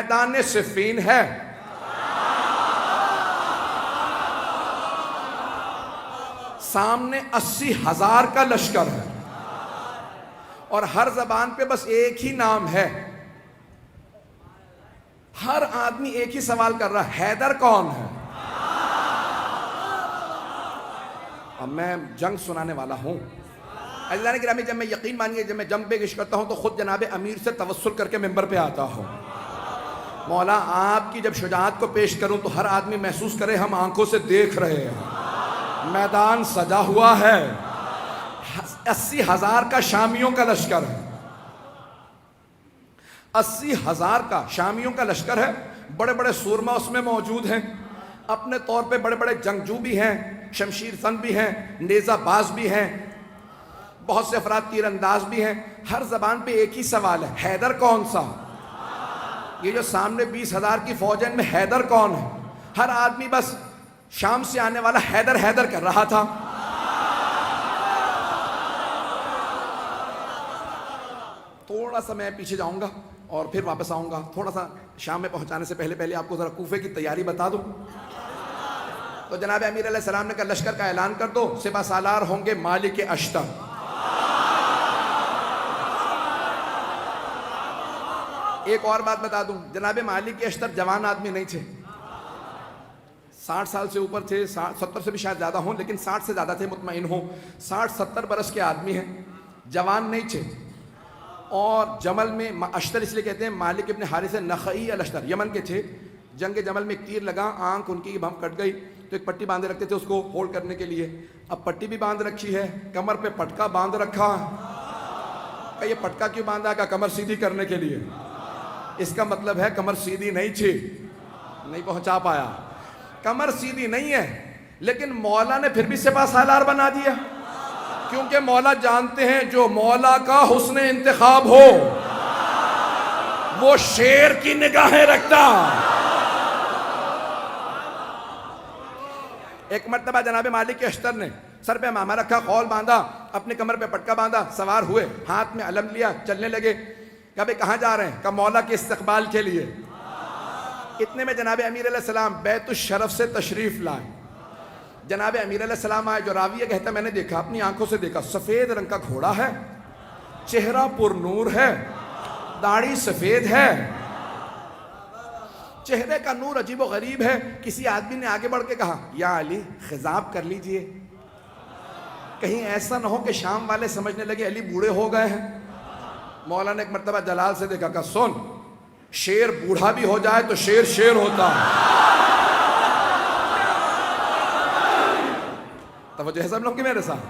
میدان صفین ہے، سامنے 80,000 کا لشکر ہے، اور ہر زبان پہ بس ایک ہی نام ہے. ہر آدمی ایک ہی سوال کر رہا ہے، حیدر کون ہے؟ اب میں جنگ سنانے والا ہوں. عزیزان گرامی، جب میں یقین مانیے جب میں جنگ پیش کرتا ہوں تو خود جناب امیر سے توسل کر کے ممبر پہ آتا ہوں. مولا آپ کی جب شجاعت کو پیش کروں تو ہر آدمی محسوس کرے ہم آنکھوں سے دیکھ رہے ہیں، میدان سجا ہوا ہے، 80,000 کا شامیوں کا لشکر ہے، 80,000 کا شامیوں کا لشکر ہے. بڑے بڑے سورما اس میں موجود ہیں، اپنے طور پہ بڑے بڑے جنگجو بھی ہیں، شمشیر زن بھی ہیں، نیزہ باز بھی ہیں، بہت سے افراد تیر انداز بھی ہیں. ہر زبان پہ ایک ہی سوال ہے، حیدر کون سا؟ یہ جو سامنے 20,000 کی فوج ہے ان میں حیدر کون ہے؟ ہر آدمی بس شام سے آنے والا حیدر حیدر کر رہا تھا. تھوڑا سا میں پیچھے جاؤں گا اور پھر واپس آؤں گا. تھوڑا سا شام میں پہنچانے سے پہلے آپ کو ذرا کوفے کی تیاری بتا دوں. تو جناب امیر علیہ السلام نے کہا لشکر کا اعلان کر دو، سپہ سالار ہوں گے مالک اشتر. ایک اور بات بتا دوں، جناب مالک اشتر جوان آدمی نہیں تھے، 60 سال سے اوپر تھے، 70 سے بھی شاید زیادہ ہوں، لیکن 60 سے زیادہ تھے مطمئن ہوں. 60-70 برس کے آدمی ہیں، جوان نہیں تھے. اور جمل میں اشتر اس لیے کہتے ہیں، مالک ابن حارث نخعی الاشتر یمن کے تھے. جنگ جمل میں ایک تیر لگا، آنکھ ان کی بھم کٹ گئی، تو ایک پٹی باندھے رکھتے تھے اس کو ہولڈ کرنے کے لیے. اب پٹی بھی باندھ رکھی ہے، کمر پہ پٹکا باندھ رکھا. کہ یہ پٹکا کیوں باندھا؟ کہ کمر سیدھی کرنے کے لیے. اس کا مطلب ہے کمر سیدھی نہیں تھی. نہیں پہنچا پایا. کمر سیدھی نہیں ہے، لیکن مولا نے پھر بھی سپہ سالار بنا دیا، کیونکہ مولا جانتے ہیں جو مولا کا حسن انتخاب ہو وہ شیر کی نگاہیں رکھتا. ایک مرتبہ جناب مالک اشتر نے سر پہ امامہ رکھا، خول باندھا، اپنے کمر پہ پٹکا باندھا، سوار ہوئے، ہاتھ میں علم لیا، چلنے لگے. کہا بھئی کہاں جا رہے ہیں؟ کہا مولا کے استقبال کے لیے. اتنے میں جناب امیر علیہ السلام بیت الشرف سے تشریف لائے. جناب امیر علیہ السلام آئے. جو راوی کہتا ہے میں نے دیکھا، اپنی آنکھوں سے دیکھا، سفید رنگ کا گھوڑا ہے، چہرہ پر نور ہے، داڑھی سفید ہے، چہرے کا نور عجیب و غریب ہے. کسی آدمی نے آگے بڑھ کے کہا یا علی خضاب کر لیجئے، کہیں ایسا نہ ہو کہ شام والے سمجھنے لگے علی بوڑھے ہو گئے ہیں. مولا نے ایک مرتبہ جلال سے دیکھا، کہا سن، شیر بوڑھا بھی ہو جائے تو شیر شیر ہوتا ہے. توجہ ہے سب لوگ کی میرے ساتھ؟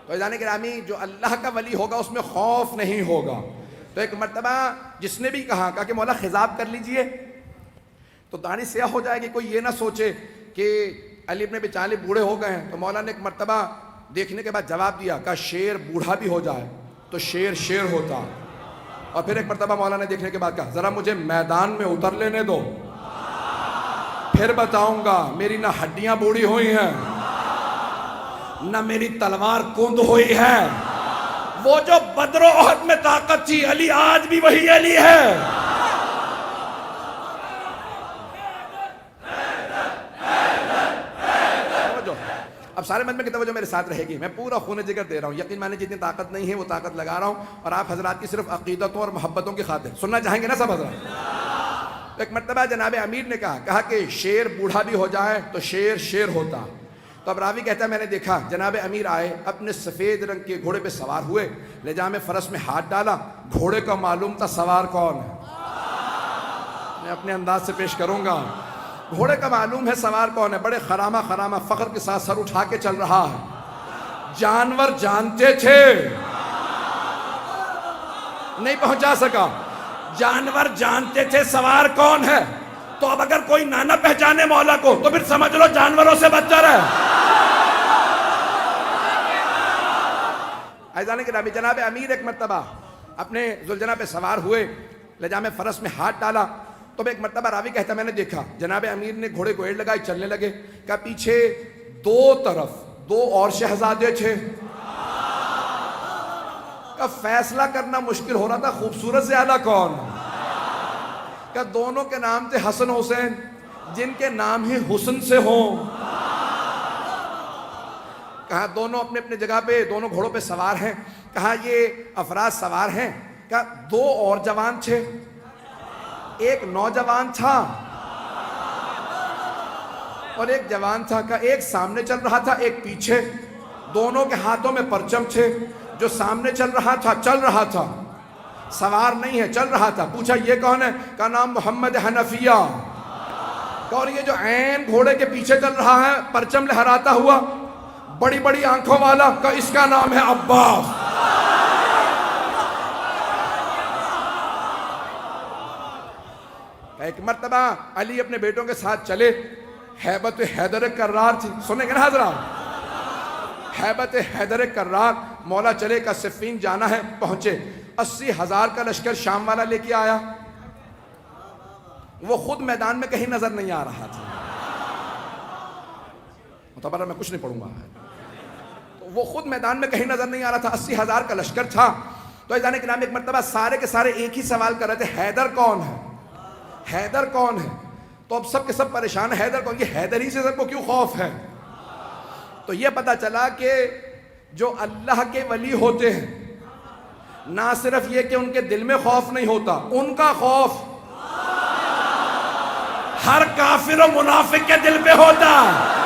تو جانے گرامی، جو اللہ کا ولی ہوگا اس میں خوف نہیں ہوگا. تو ایک مرتبہ جس نے بھی کہا کہ مولا خضاب کر لیجئے، تو داڑھی سیاہ ہو جائے گی، کوئی یہ نہ سوچے کہ علی ابن ابی طالب بوڑھے ہو گئے ہیں. تو مولا نے ایک مرتبہ دیکھنے کے بعد جواب دیا کہ شیر بوڑھا بھی ہو جائے تو شیر شیر ہوتا. اور پھر ایک مرتبہ مولا نے دیکھنے کے بعد کہا ذرا مجھے میدان میں اتر لینے دو، پھر بتاؤں گا. میری نہ ہڈیاں بوڑھی ہوئی ہیں نہ میری تلوار کند ہوئی ہے. وہ جو بدر و احد میں طاقت تھی، علی آج بھی وہی علی ہے. اب سارے مجمع کی توجہ میرے ساتھ رہے گی. میں پورا خون جگر دے رہا ہوں، یقین مانے جتنی طاقت نہیں ہے وہ طاقت لگا رہا ہوں، اور آپ حضرات کی صرف عقیدتوں اور محبتوں کی خاطر سننا چاہیں گے نا سب حضرات. ایک مرتبہ جناب امیر نے کہا کہ شیر بوڑھا بھی ہو جائے تو شیر شیر ہوتا. تو اب راوی کہتا ہے میں نے دیکھا جناب امیر آئے، اپنے سفید رنگ کے گھوڑے پہ سوار ہوئے، لجام فرس میں ہاتھ ڈالا. گھوڑے کا معلوم تھا سوار کون ہے، میں اپنے انداز سے پیش کروں گا. گھوڑے کا معلوم ہے سوار کون ہے. بڑے خرامہ خرامہ فخر کے ساتھ سر اٹھا کے چل رہا ہے. جانور جانتے تھے، نہیں پہنچا سکا. جانور جانتے تھے سوار کون ہے. تو اب اگر کوئی نہ پہچانے مولا کو تو پھر سمجھ لو جانوروں سے بدتر ہے. عزیزان گرامی، جناب امیر ایک مرتبہ اپنے ذوالجناح پہ سوار ہوئے، لجام فرس میں ہاتھ ڈالا. تو ایک مرتبہ راوی کہتا میں نے دیکھا جناب امیر نے گھوڑے کو ایڑ لگائی، چلنے لگے. کہ پیچھے دو طرف دو اور شہزادے تھے. کہ فیصلہ کرنا مشکل ہو رہا تھا خوبصورت زیادہ کون. کہ دونوں کے نام تھے حسن حسین، جن کے نام ہی حسن سے ہوں۔ کہا دونوں اپنے اپنے جگہ پہ دونوں گھوڑوں پہ سوار ہیں۔ کہا یہ افراد سوار ہیں، کہا دو اور جوان تھے، ایک نوجوان تھا اور ایک جوان تھا۔ کہا ایک سامنے چل رہا تھا، ایک پیچھے، دونوں کے ہاتھوں میں پرچم تھے۔ جو سامنے چل رہا تھا سوار نہیں ہے، چل رہا تھا۔ پوچھا یہ کون ہے؟ کہا نام محمد حنفیہ۔ اور یہ جو عین گھوڑے کے پیچھے چل رہا ہے پرچم لہراتا ہوا، بڑی بڑی آنکھوں والا، کہا اس کا نام ہے عباس۔ ایک مرتبہ علی اپنے بیٹوں کے ساتھ چلے، ہیبت حیدر کرار تھی، سنیں گے نا حضرات؟ ہیبت حیدر کرار، مولا چلے کا صفین جانا ہے، پہنچے۔ 80,000 کا لشکر شام والا لے کے آیا، وہ خود میدان میں کہیں نظر نہیں آ رہا تھا۔ متبرہ میں کچھ نہیں پڑھوں گا، وہ خود میدان میں کہیں نظر نہیں آ رہا تھا، 80,000 کا لشکر تھا۔ تو عزیزان کرام ایک مرتبہ سارے کے سارے ایک ہی سوال کر رہے تھے، حیدر کون ہے؟ حیدر کون ہے؟ تو اب سب کے سب پریشان ہیں، حیدر کون؟ یہ حیدر ہی سے سب کو کیوں خوف ہے؟ تو یہ پتا چلا کہ جو اللہ کے ولی ہوتے ہیں، نہ صرف یہ کہ ان کے دل میں خوف نہیں ہوتا، ان کا خوف ہر کافر و منافق کے دل پہ ہوتا ہے۔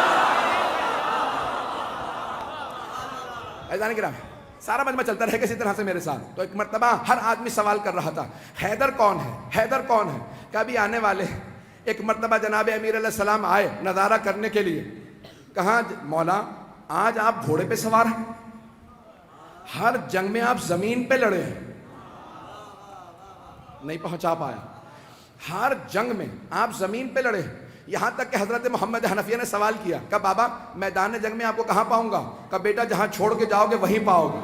عزیزان کرام سارا مجمع چلتا رہے کسی طرح سے میرے ساتھ۔ تو ایک مرتبہ ہر آدمی سوال کر رہا تھا، حیدر کون ہے؟ حیدر کون ہے؟ کبھی آنے والے۔ ایک مرتبہ جناب امیر علیہ السلام آئے نظارہ کرنے کے لیے۔ کہا مولا آج آپ گھوڑے پہ سوار ہیں، ہر جنگ میں آپ زمین پہ لڑے ہیں، نہیں پہنچا پایا۔ ہر جنگ میں آپ زمین پہ لڑے ہیں، یہاں تک کہ حضرت محمد حنفیہ نے سوال کیا کہ بابا میدان جنگ میں آپ کو کہاں پاؤں گا؟ کہ بیٹا جہاں چھوڑ کے جاؤ گے وہیں پاؤ گے۔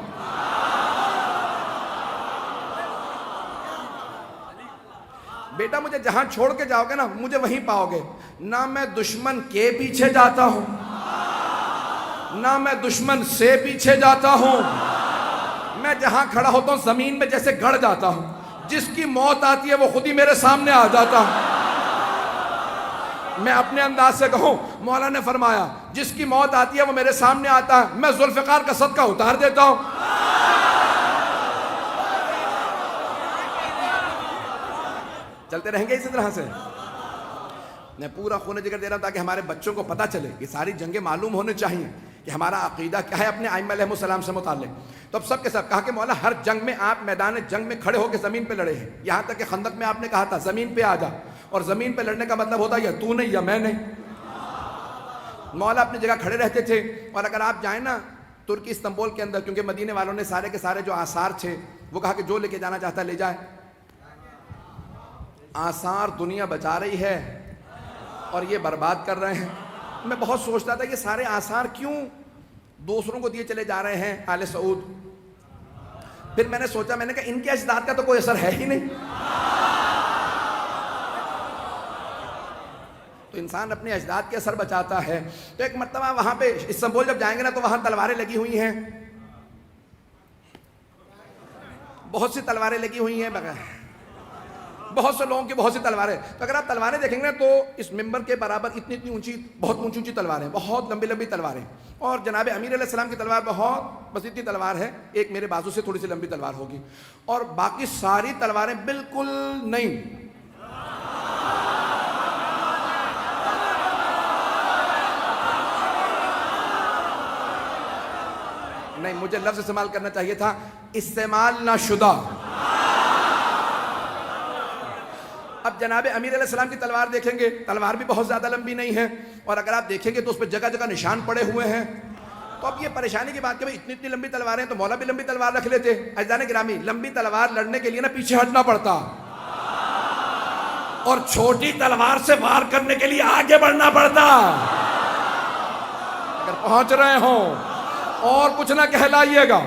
بیٹا مجھے جہاں چھوڑ کے جاؤ گے نا مجھے وہیں پاؤ گے۔ نہ میں دشمن کے پیچھے جاتا ہوں، نہ میں دشمن سے پیچھے جاتا ہوں، میں جہاں کھڑا ہوتا ہوں زمین میں جیسے گڑ جاتا ہوں، جس کی موت آتی ہے وہ خود ہی میرے سامنے آ جاتا ہوں۔ میں اپنے انداز سے کہوں، مولا نے فرمایا جس کی موت آتی ہے وہ میرے سامنے آتا ہے، میں ذوالفقار کا صدقہ اتار دیتا ہوں۔ چلتے رہیں گے اسی طرح سے۔ میں پورا خون جگر دے رہا ہوں تاکہ ہمارے بچوں کو پتہ چلے، یہ ساری جنگیں معلوم ہونے چاہیے کہ ہمارا عقیدہ کیا ہے اپنے ائمہ علیہ السلام سے متعلق۔ تو اب سب کے سب کہا کہ مولا ہر جنگ میں آپ میدان جنگ میں کھڑے ہو کے زمین پہ لڑے ہیں، یہاں تک کہ خندق میں آپ نے کہا تھا زمین پہ آ جا، اور زمین پہ لڑنے کا مطلب ہوتا ہے یا تو نہیں یا میں نہیں۔ مولا اپنی جگہ کھڑے رہتے تھے، اور اگر آپ جائیں نا ترکی استنبول کے اندر، کیونکہ مدینے والوں نے سارے کے سارے جو آثار تھے وہ کہا کہ جو لے کے جانا چاہتا ہے لے جائے۔ آثار دنیا بچا رہی ہے اور یہ برباد کر رہے ہیں۔ میں بہت سوچتا تھا یہ سارے آثار کیوں دوسروں کو دیے چلے جا رہے ہیں آل سعود۔ پھر میں نے سوچا، میں نے کہا ان کے اجداد کا تو کوئی اثر ہے ہی نہیں، تو انسان اپنے اجداد کے اثر بچاتا ہے۔ تو ایک مرتبہ وہاں پہ استنبول جب جائیں گے نا تو وہاں تلواریں لگی ہوئی ہیں، بہت سی تلواریں لگی ہوئی ہیں، بہت سے لوگوں کی بہت سی تلواریں۔ تو اگر آپ تلواریں دیکھیں گے تو اس ممبر کے برابر اتنی اونچی، بہت اونچی اونچی تلواریں، بہت لمبی لمبی تلواریں، اور جناب امیر علیہ السلام کی تلوار بہت بس اتنی تلوار ہے، ایک میرے بازو سے تھوڑی سی لمبی تلوار ہوگی، اور باقی ساری تلواریں بالکل نہیں۔ نہیں، مجھے لفظ استعمال کرنا چاہیے تھا استعمال نہ شدہ۔ اب جناب امیر علیہ السلام کی تلوار دیکھیں گے، تلوار بھی بہت زیادہ لمبی نہیں ہے، اور اگر آپ دیکھیں گے تو اس پہ جگہ جگہ نشان پڑے ہوئے ہیں۔ تو اب یہ پریشانی کی بات کہ بھائی اتنی لمبی تلواریں، تو مولا بھی لمبی تلوار رکھ لیتے۔ عزیزان گرامی لمبی تلوار لڑنے کے لیے نا پیچھے ہٹنا پڑتا، اور چھوٹی تلوار سے وار کرنے کے لیے آگے بڑھنا پڑتا۔ اگر پہنچ رہے ہوں اور کچھ نہ کہلائیے گا۔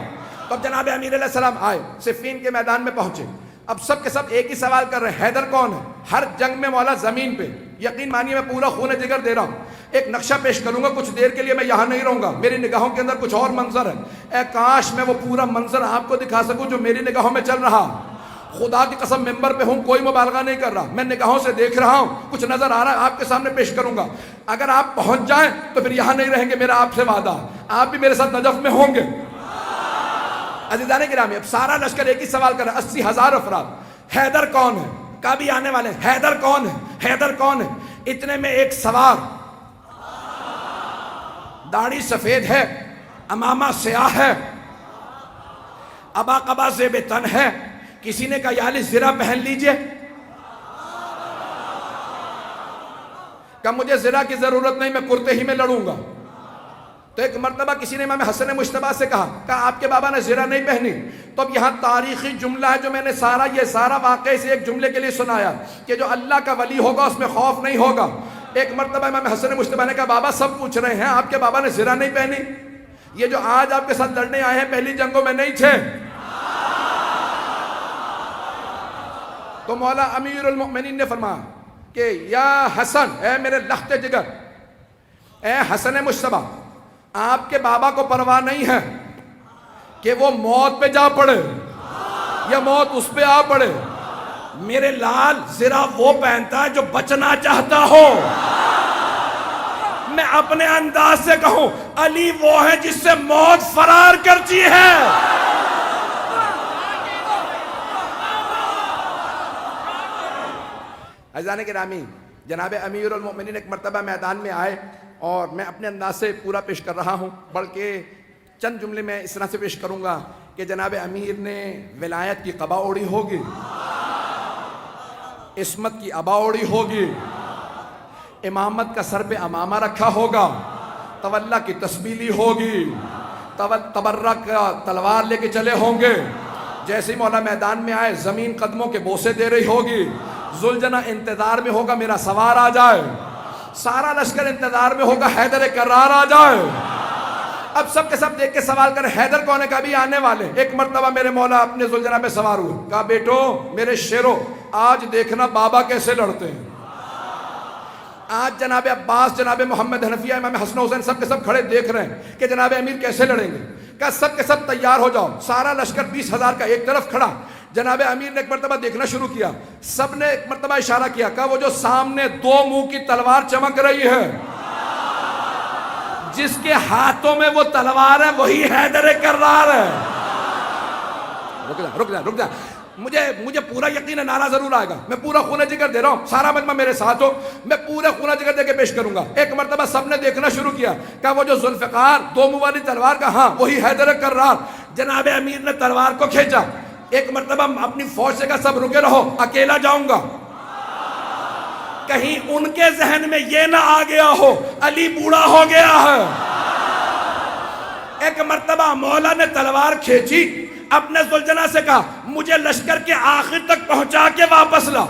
تو اب جناب امیر علیہ السلام آئے، صفین کے میدان میں پہنچے۔ اب سب کے سب ایک ہی سوال کر رہے ہیں، حیدر کون ہے؟ ہر جنگ میں مولا زمین پہ، یقین مانیے میں پورا خون جگر دے رہا ہوں۔ ایک نقشہ پیش کروں گا، کچھ دیر کے لیے میں یہاں نہیں رہوں گا، میری نگاہوں کے اندر کچھ اور منظر ہے، اے کاش میں وہ پورا منظر آپ کو دکھا سکوں جو میری نگاہوں میں چل رہا۔ خدا کی قسم ممبر پہ ہوں، کوئی مبالغہ نہیں کر رہا، میں نگاہوں سے دیکھ رہا ہوں، کچھ نظر آ رہا ہے، آپ کے سامنے پیش کروں گا۔ اگر آپ پہنچ جائیں تو پھر یہاں نہیں رہیں گے، میرا آپ سے وعدہ، آپ بھی میرے ساتھ نجف میں ہوں گے۔ عزیزان گرامی، اب سارا لشکر ایک ہی سوال کر رہا ہے، 80,000 افراد، حیدر کون ہے؟ کبھی آنے والے ہیں، حیدر کون ہے؟ حیدر کون ہے؟ اتنے میں ایک سوار، داڑھی سفید ہے، امامہ سیاہ ہے، ابا قبا زیب تن ہے، کسی نے کہا یا علی زرہ پہن لیجئے، کہ مجھے زرہ کی ضرورت نہیں، میں کرتے ہی میں لڑوں گا۔ تو ایک مرتبہ کسی نے امام حسن مجتبیٰ سے کہا آپ کے بابا نے زرہ نہیں پہنی، تو اب یہاں تاریخی جملہ ہے جو میں نے یہ سارا واقعہ سے ایک جملے کے لیے سنایا کہ جو اللہ کا ولی ہوگا اس میں خوف نہیں ہوگا۔ ایک مرتبہ امام حسن مجتبیٰ نے کہا بابا سب پوچھ رہے ہیں آپ کے بابا نے زرہ نہیں پہنی، یہ جو آج آپ کے ساتھ لڑنے آئے ہیں پہلی جنگوں میں نہیں تھے۔ تو مولا امیر المؤمنین نے فرمایا کہ یا حسن، اے میرے لخت جگر، اے حسن مجتبیٰ، آپ کے بابا کو پرواہ نہیں ہے کہ وہ موت پہ جا پڑے یا موت اس پہ آ پڑے، میرے لال زرہ وہ پہنتا ہے جو بچنا چاہتا ہو۔ میں اپنے انداز سے کہوں علی وہ ہے جس سے موت فرار کرتی ہے۔ عزیزان گرامی، جناب امیر المؤمنین ایک مرتبہ میدان میں آئے اور میں اپنے انداز سے پورا پیش کر رہا ہوں، بلکہ چند جملے میں اس طرح سے پیش کروں گا کہ جناب امیر نے ولایت کی قبا اوڑی ہوگی، عصمت کی ابا اوڑی ہوگی، امامت کا سر پہ امامہ رکھا ہوگا، تولا کی تسبیح لی ہوگی، تبرک کا تلوار لے کے چلے ہوں گے، جیسے ہی مولا میدان میں آئے زمین قدموں کے بوسے دے رہی ہوگی، ذوالجناح انتظار میں ہوگا میرا سوار آ جائے، سارا لشکر انتظار میں ہوگا حیدر کرار آ جائے۔ اب سب کے سب دیکھ کے سوال کر حیدر کون ہے؟ کبھی آنے والے۔ ایک مرتبہ میرے مولا اپنے ذوالجناح پہ سوار ہوئے، کہا بیٹو میرے شیرو آج دیکھنا بابا کیسے لڑتے ہیں۔ آج جناب عباس، جناب محمد حنفیہ، امام حسن حسین سب کے سب کھڑے دیکھ رہے ہیں کہ جناب امیر کیسے لڑیں گے۔ کہا سب کے سب تیار ہو جاؤ، سارا لشکر 20,000 کا ایک طرف کھڑا۔ جناب امیر نے ایک مرتبہ دیکھنا شروع کیا، سب نے ایک مرتبہ اشارہ کیا، کہا وہ جو سامنے دو منہ کی تلوار چمک رہی ہے، جس کے ہاتھوں میں وہ تلوار ہے وہی حیدر کرار ہے۔ رک جا، مجھے پورا یقین ہے نعرہ ضرور آئے گا، میں پورا خونہ جگر دے رہا ہوں، سارا مجمع میرے ساتھ ہو، میں پورا خونہ جگر دے کے پیش کروں گا۔ ایک مرتبہ سب نے دیکھنا شروع کیا، کہا وہ جو ذوالفقار دو منہ والی تلوار کا، ہاں وہی حیدر کرار۔ جناب امیر نے تلوار کو کھینچا، ایک مرتبہ اپنی فوج سے کہا سب رکے رہو، اکیلا جاؤں گا، کہیں ان کے ذہن میں یہ نہ آ گیا ہو علی بوڑھا ہو گیا ہے۔ ایک مرتبہ مولا نے تلوار کھینچی، اپنے ذوالجناح سے کہا مجھے لشکر کے آخر تک پہنچا کے واپس لا۔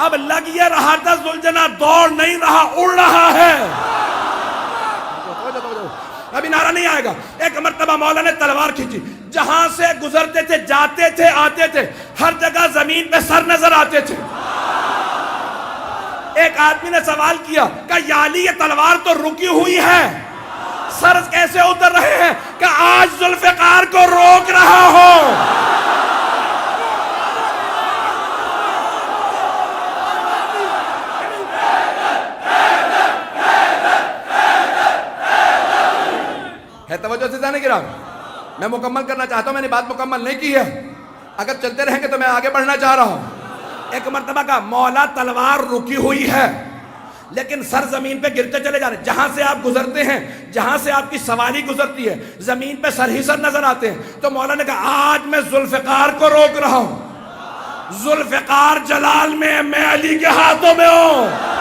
اب لگ یہ رہا تھا ذوالجناح دوڑ نہیں رہا، اڑ رہا ہے۔ ابھی نعرہ نہیں آئے گا۔ ایک مرتبہ مولا نے تلوار کھینچی، جہاں سے گزرتے تھے، جاتے تھے، آتے تھے، ہر جگہ زمین پہ سر نظر آتے تھے۔ ایک آدمی نے سوال کیا کہ یا علی یہ تلوار تو رکی ہوئی ہے، سر کیسے اتر رہے ہیں؟ کہ آج ذوالفقار کو روک رہا ہو۔ ہے توجہ سے جانے گرام، میں مکمل کرنا چاہتا ہوں، میں نے بات مکمل نہیں کی ہے، اگر چلتے رہیں گے تو میں آگے بڑھنا چاہ رہا ہوں۔ ایک مرتبہ کا مولا تلوار رکی ہوئی ہے لیکن سر زمین پہ گرتے چلے جا رہے ہیں، جہاں سے آپ گزرتے ہیں، جہاں سے آپ کی سواری گزرتی ہے، زمین پہ سر ہی سر نظر آتے ہیں۔ تو مولا نے کہا آج میں ذوالفقار کو روک رہا ہوں، ذوالفقار جلال میں علی کے ہاتھوں میں ہوں۔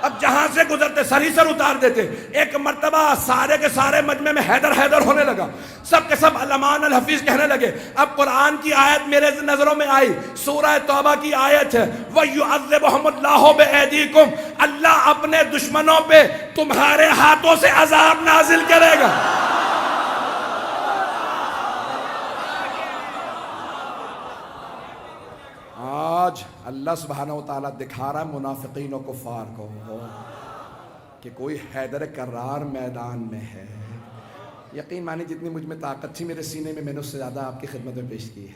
اب جہاں سے گزرتے سر ہی سر اتار دیتے۔ ایک مرتبہ سارے کے سارے مجمع میں حیدر حیدر ہونے لگا، سب کے سب علمان الحفیظ کہنے لگے۔ اب قرآن کی آیت میرے نظروں میں آئی، سورہ توبہ کی آیت ہے، وَيُعَذِّبُهُمُ اللَّهُ بِأَيْدِيكُمْ، اللہ اپنے دشمنوں پہ تمہارے ہاتھوں سے عذاب نازل کرے گا۔ آج اللہ سبحانہ وتعالیٰ دکھا رہا ہے منافقین و کفار کو کہ کوئی حیدر کرار میدان میں ہے، یقین مانی جتنی مجھ میں طاقت تھی میرے سینے میں، میں نے اس سے زیادہ آپ کی خدمت میں پیش کی ہے.